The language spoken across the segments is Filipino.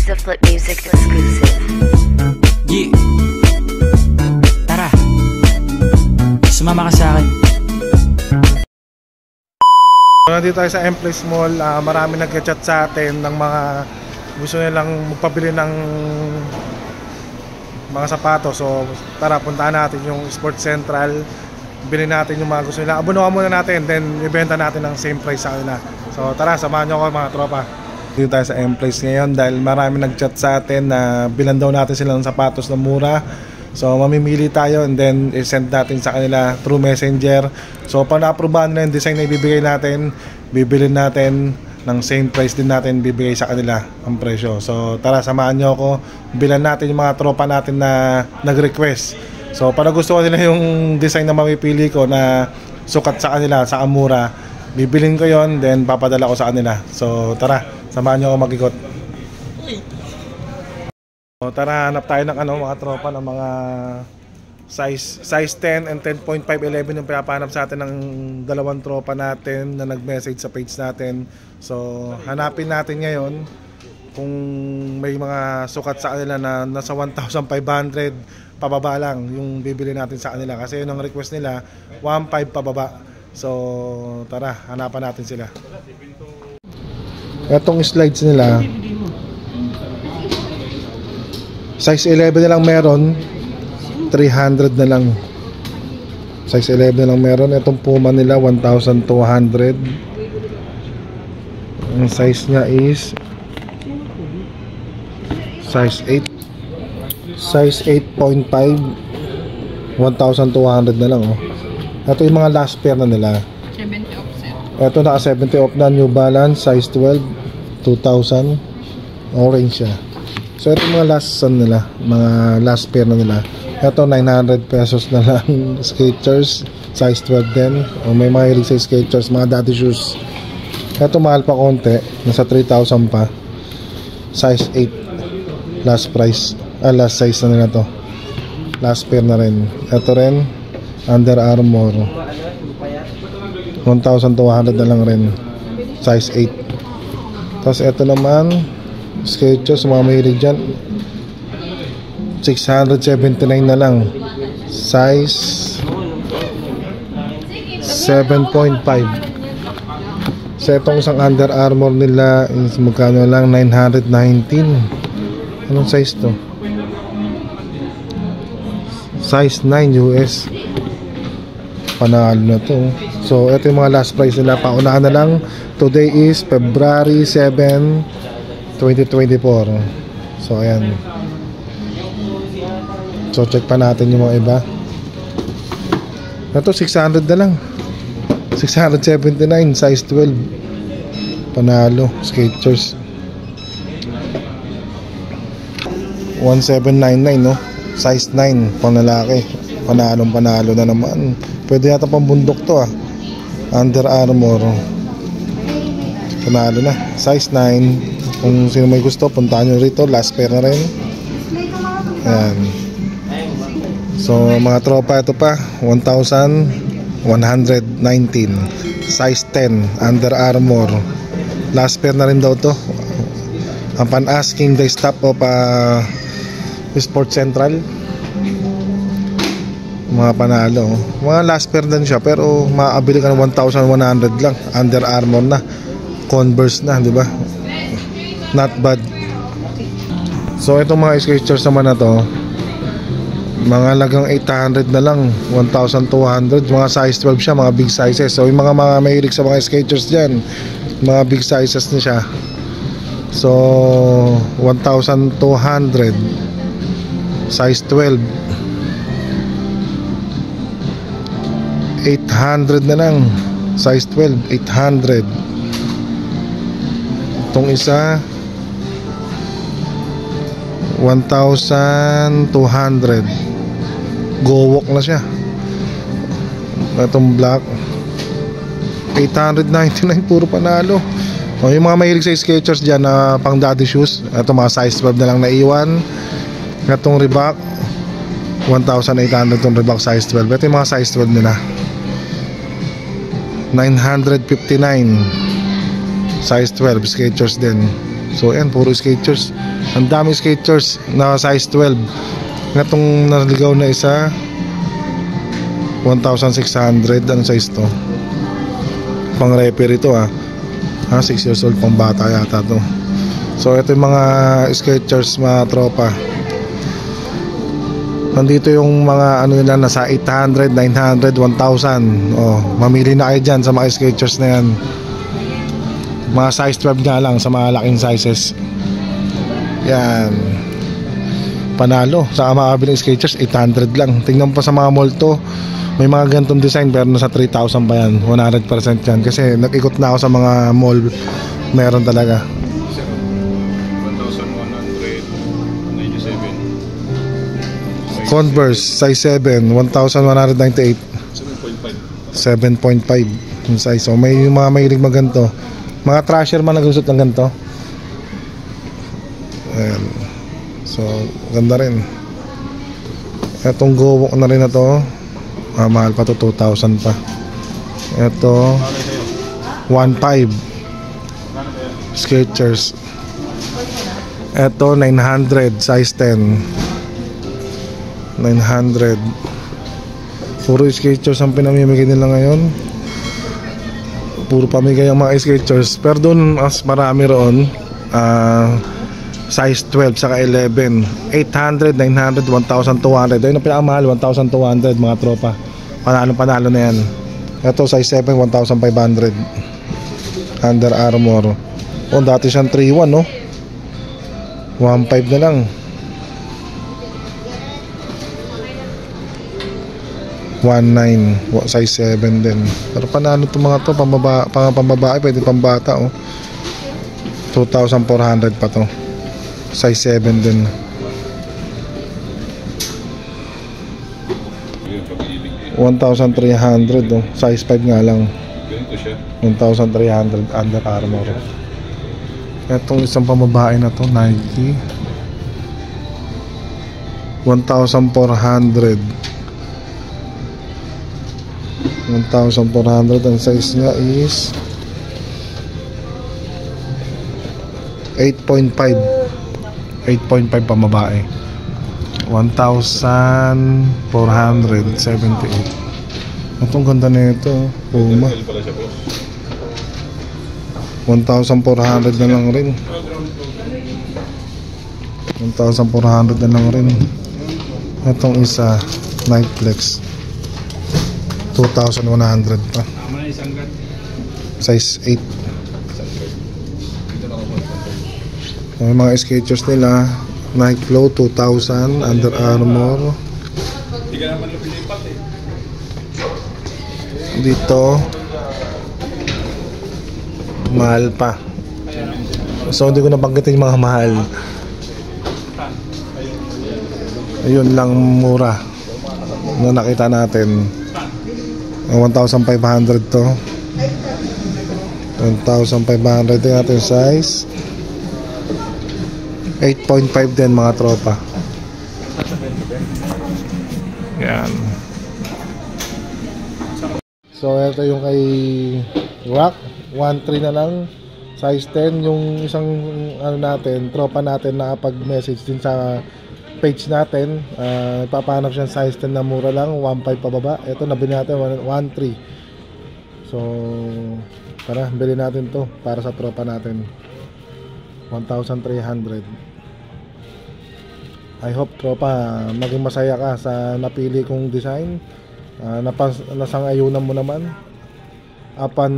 is a Flip Music exclusive. Yeah. Tara. Sumama ka sa akin. Nandito tayo sa M-Place Mall. Marami nag-chat sa atin ng mga gusto nilang magpabili ng mga sapatos. So tara, puntahan natin yung Sports Central. Bilhin natin yung mga gusto nila. Abunuhan muna natin, then ibenta natin ng same price sa kanila. So tara, samahan nyo ako mga tropa. Dito tayo sa M-Place ngayon dahil marami nag-chat sa atin na bilan daw natin sila ng sapatos na mura. So mamimili tayo and then i-send natin sa kanila through Messenger. So pag na-aprobahan nila yung design na ibibigay natin, bibilin natin ng same price din natin bibigay sa kanila ang presyo. So tara, samahan nyo ako. Bilan natin yung mga tropa natin na nag-request. So para gusto nila yung design na mamipili ko na sukat sa kanila, sa mura, bibilin ko yon, then papadala ko sa kanila. So tara, samahan nyo ako mag-ikot. So tara, hanap tayo ng mga tropa ng mga size 10 and 10.5, 11 yung pinapahanap sa atin ng dalawang tropa natin na nag-message sa page natin. So hanapin natin ngayon kung may mga sukat sa kanila na nasa 1,500 pababa lang yung bibili natin sa kanila, kasi yun ang request nila, 1,500 pababa. So tara, hanapan natin sila. Etong slides nila size 11 na lang meron, 300 na lang. Size 11 na lang meron. Etong Puma nila 1,200. Ang size nya is size 8, size 8.5, 1,200 na lang. Ito yung mga last pair na nila. 70 off set. Ito naka 70 off na, New Balance size 12, 2,000. Orange siya. So ito mga last nila, mga last pair na nila. Ito 900 pesos na lang. Skechers size 12 din. O may mga hilig sa Skechers, mga daddy shoes. Ito mahal pa konti, nasa 3,000 pa. Size 8, last price, last size na nila to. Last pair na rin. Ito rin Under Armour 1,200 na lang rin, size 8. Tapos ito naman Skechers, mga mahilig dyan, 679 na lang, size 7.5. So itong isang Under Armour nila is magkano lang, 919. Anong size to? Size 9 US. Panalo na to. So ito yung mga last price nila. Paunahan na lang. Today is February 7, 2024. So ayan. So check pa natin yung mga iba. Ito 600 na lang, 679, size 12. Panalo. Skechers 1799, no? Size 9, pang lalaki. Panalo na naman. Pwede yata pang bundok to, Under Armour. Panalo na, size 9. Kung sino may gusto, puntahan nyo rito. Last pair na rin. Ayan. So mga tropa, ito pa 1,119, size 10, Under Armour. Last pair na rin daw to. Ang pan-asking day stop of Sports Central. Mga panalo. Mga last pair din siya, pero maabili ka ng 1,100 lang. Under Armour na, Converse na, di ba? Not bad. So itong mga Skechers naman na to, mga lagang 800 na lang, 1,200. Mga size 12 siya, mga big sizes. So yung mga mahilig sa mga Skechers dyan, mga big sizes na siya. So 1,200, size 12. 800 na lang, size 12, 800. Itong isa 1,200, go walk na siya. Itong black 899, puro panalo. O, yung mga mahilig sa Skechers dyan na pang daddy shoes, ito mga size 12 na lang naiwan. Itong Reebok 1,800, itong Reebok size 12. Ito yung mga size 12 nila, 959, size 12, Skechers din. So yan, puro Skechers. Ang dami Skechers na size 12. Itong naligaw na isa 1,600. Anong size to? Pang referee to 6 years old, pang bata yata to. So ito yung mga Skechers mga tropa. Nandito yung mga ano nila, nasa 800, 900, 1,000. Mamili na kayo dyan sa mga Skechers na yan. Mga size 12 nga lang sa mga laking sizes. Yan. Panalo. Sa makabili ng Skechers 800 lang. Tingnan pa sa mga mall to, may mga ganitong design pero nasa 3,000 pa yan. 100% yan. Kasi nag-ikot na ako sa mga mall. Meron talaga. 1,197. Converse size 7, 1,198. 7.5 yung size. So may yung mga mahilig maganto. Mga trasher man nagusot ng ganito. Ayan. So ganda rin. Etong gowok na rin na to, mahal pa to, 2,000 pa. Eto 1,500 Skechers. Eto 900 size 10. 900. Puro Skechers ang pinamimigay nila ngayon. Puro pamigay ang mga Skechers. Pero doon mas marami roon, size 12 saka 11, 800, 900, 1,200. Ayun ang pinakamahal, 1,200 mga tropa. Panalo na yan. Ito size 7, 1,500. Under Armour. Dati siyang 3,1 no? 1,500 na lang. 1,900, size 7 din. Pero panalo itong mga to, pambabae, pwede pambata 2,400 pa to. Size 7 din. $1,300 size 5 nga lang. 1,300 Under Armour. Etong isang pambabae na to, Nike, 1,400. 1,400. Ang size niya is 8.5. 8.5 pambabae. 1,478. Itong ganda na ito, Puma. 1,400 na lang rin. 1,400 na lang rin. Itong isa, Nike Flex, 2,100 pa. Size 8. May mga Skechers nila, Nike Flow 2,000, Under Armour. Dito mahal pa. So hindi ko nabanggitin yung mga mahal. Ayun lang mura na nakita natin. 1,500 to. 1,500 din natin size 8.5 din mga tropa. Yan. So ito yung kay Rock 1,300 na lang, size 10. Yung isang ano natin, tropa natin na pag-message din sa page natin, papahanap siya size 10 na mura lang, 1,500 pababa. Ito nabili natin 1,300. So tara, bili natin to para sa tropa natin. 1,300. I hope tropa maging masaya ka sa napili kong design. Nasang-ayunan mo naman upon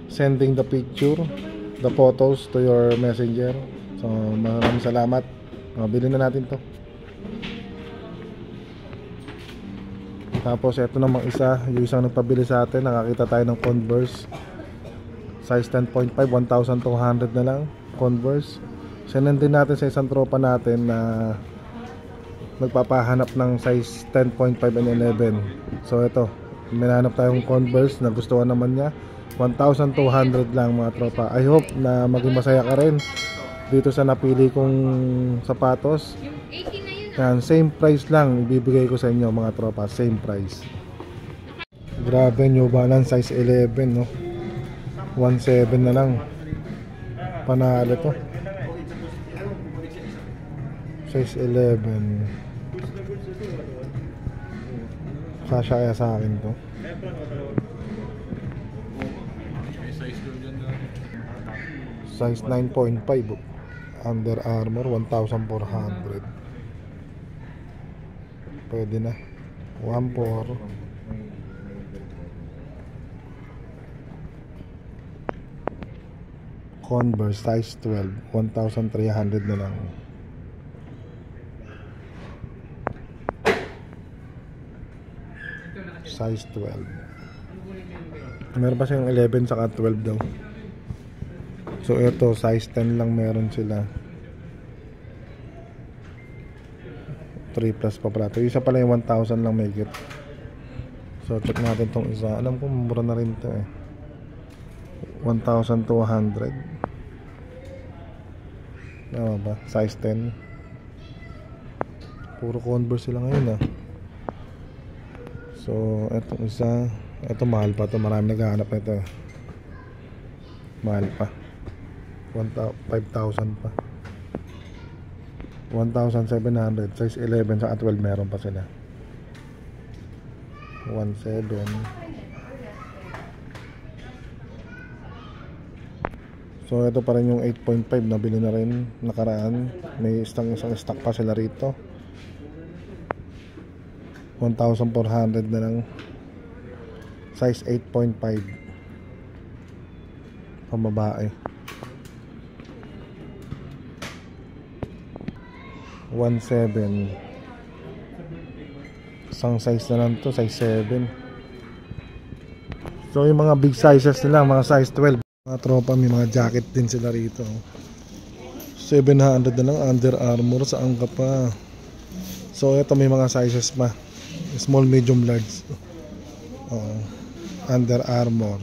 sending the picture, the photos to your messenger. So maraming salamat. Bilhin na natin to. Tapos ito namang isa, yung isang nagpabili sa atin, nakakita tayo ng Converse size 10.5, 1,200 na lang. Converse. Sinend din natin sa isang tropa natin na nagpapahanap ng size 10.5 and 11. So ito, minanap tayong Converse na gustuhan naman niya. 1,200 lang mga tropa. I hope na maging masaya ka rin dito sa napili kong sapatos. Yan, same price lang ibibigay ko sa inyo mga tropa, same price. Grabe, New Balance size 11 no. 1,700 na lang. Panalo to. Size 11. Kasya kaya sa akin to. Size 9.5. Under Armour 1,400. Pwede na. 1.4. Converse size 12, 1,300 na lang. Size 12. Meron pa siyang 11 saka 12 daw. So ito size 10 lang meron sila. 3 plus pa pala. Ito isa pala yung 1,000 lang may get. So check natin tong isa. Alam ko mura na rin to eh. 1,200. Ano ba? Size 10. Puro Converse sila ngayon ah. So etong isa, eto mahal pa to. Marami naghahanap nito eh. Mahal pa. 5,000 pa. 1,700. Size 11 sa 12 meron pa sila. 1,700. So ito pa rin yung 8.5 na bili na rin nakaraan. May isang stock pa sila rito. 1,400 na lang. Size 8.5 pambabae. 1,700. Isang size na lang to, size 7. So yung mga big sizes nila, mga size 12. Mga tropa, may mga jacket din sila rito. 700 na lang, Under Armour. Saan ka pa? So ito may mga sizes pa. Small, medium, large. Under Armour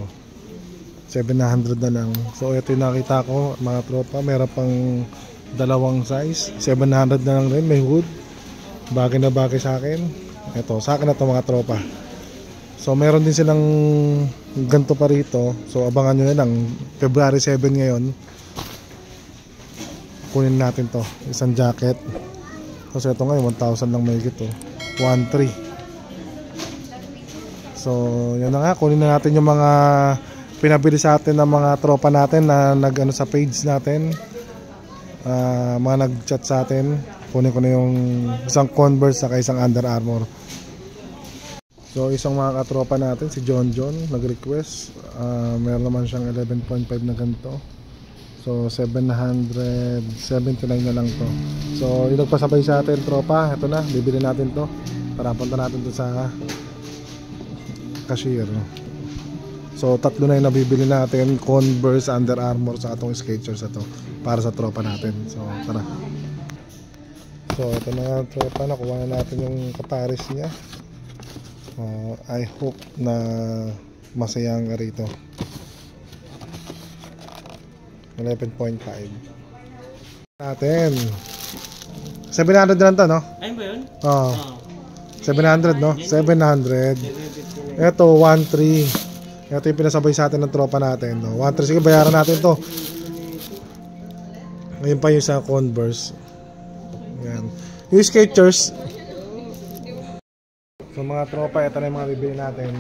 700 na lang. So ito yung nakita ko mga tropa. Meron pang dalawang size. 700 na lang rin. May hood. Bagay na bagay sa akin. Ito, sa akin na to mga tropa. So meron din silang ganito pa rito. So abangan nyo na lang. February 7 ngayon. Kunin natin to. Isang jacket. Kasi ito ngayon 1,000 lang may gito. 1,300. So yan na nga. Kunin na natin yung mga pinabili sa atin ng mga tropa natin na nag-ano sa page natin. Mga nag-chat sa atin. Kunin ko na yung isang Converse saka isang Under Armour. So isang mga katropa natin si John nag-request. Meron naman siyang 11.5 na ganito. So 779 na lang to. So yung nagpasabay sa atin tropa, ito na, bibili natin to. Para punta natin to sa cashier. So tatlo na yung nabibili natin, Converse, Under Armour sa atong Skechers ito para sa tropa natin. So tara. So ito na nga tropa, nakuha na natin yung kapares niya. I hope na masayang ka rito. 11.5 natin. 700 lang to, no? Ayun ba yun? Oo. 700, no? 700. Ito 1,300. Ito yung pinasabay sa atin ng tropa natin, no? 1,300. Sige, bayaran natin to. Ngayon pa yung sa Converse. Yan. Yung Skechers. So mga tropa, ito na yung mga bibili natin.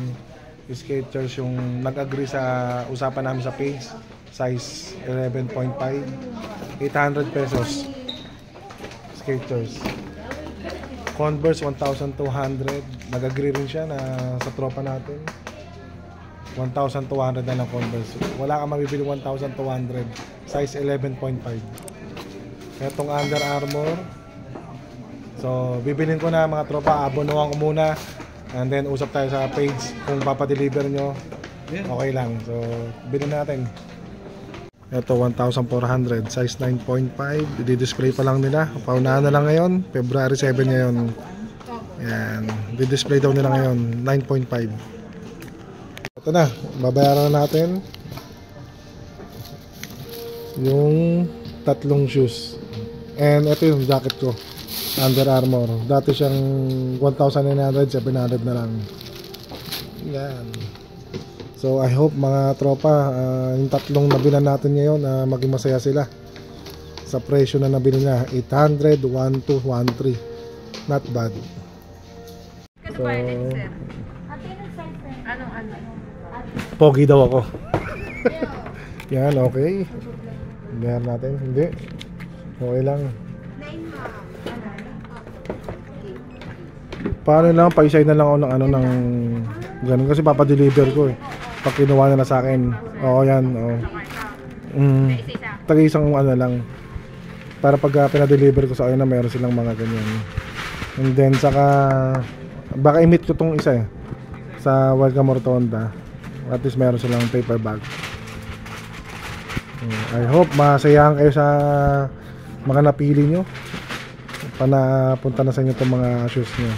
Yung Skechers, yung nag-agree sa usapan namin sa page. Size 11.5. 800 pesos. Skechers. Converse 1,200. Nag-agree rin siya na sa tropa natin. 1,200 na lang Converse. Wala kang mabibili 1,200. Size 11.5. Itong Under Armour. So, bibilin ko na mga tropa, abonuhan ko muna. And then, usap tayo sa page. Kung papadeliver nyo, okay lang. So, bilhin natin. Ito, 1,400. Size 9.5. I-display pa lang nila. Paunahan na lang ngayon. February 7 ngayon. Yan. I-display daw nila ngayon. 9.5. Ito na. Babayaran na natin. Yung tatlong shoes. And ito yung jacket ko. Under Armour. Dati siyang 1,900, 700 na lang. Yan. So I hope mga tropa, yung tatlong nabilan natin ngayon, maging masaya sila. sa presyo na nabili niya, 800, 1213. Not bad. So, pogi daw ako. Yan, okay. Meron natin, hindi. Okay lang. Paano lang, paisay na lang ako ng ano ng ganun kasi papadeliver ko eh. Pag kinuha na sa akin. Oo, yan, oo. Tag-isang ano lang. Para pag pinadeliver ko sa akin na meron silang mga ganyan. And then saka baka i-meet ko tong isa eh sa Welcome Rotonda. At least meron silang paper bag. I hope masayahan kayo sa mga napili nyo. Panapunta na sa inyo itong mga shoes nyo.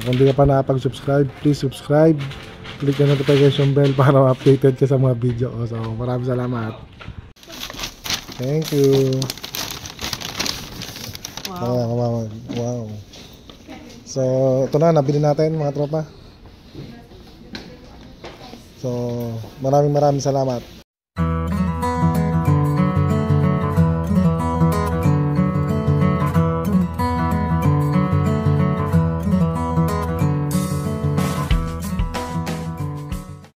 Kung di ka pa nakapag-subscribe, please subscribe. Click the notification bell para updated ka sa mga video ko. So maraming salamat. Thank you. Wow. So ito na, nabili natin mga tropa. So maraming salamat.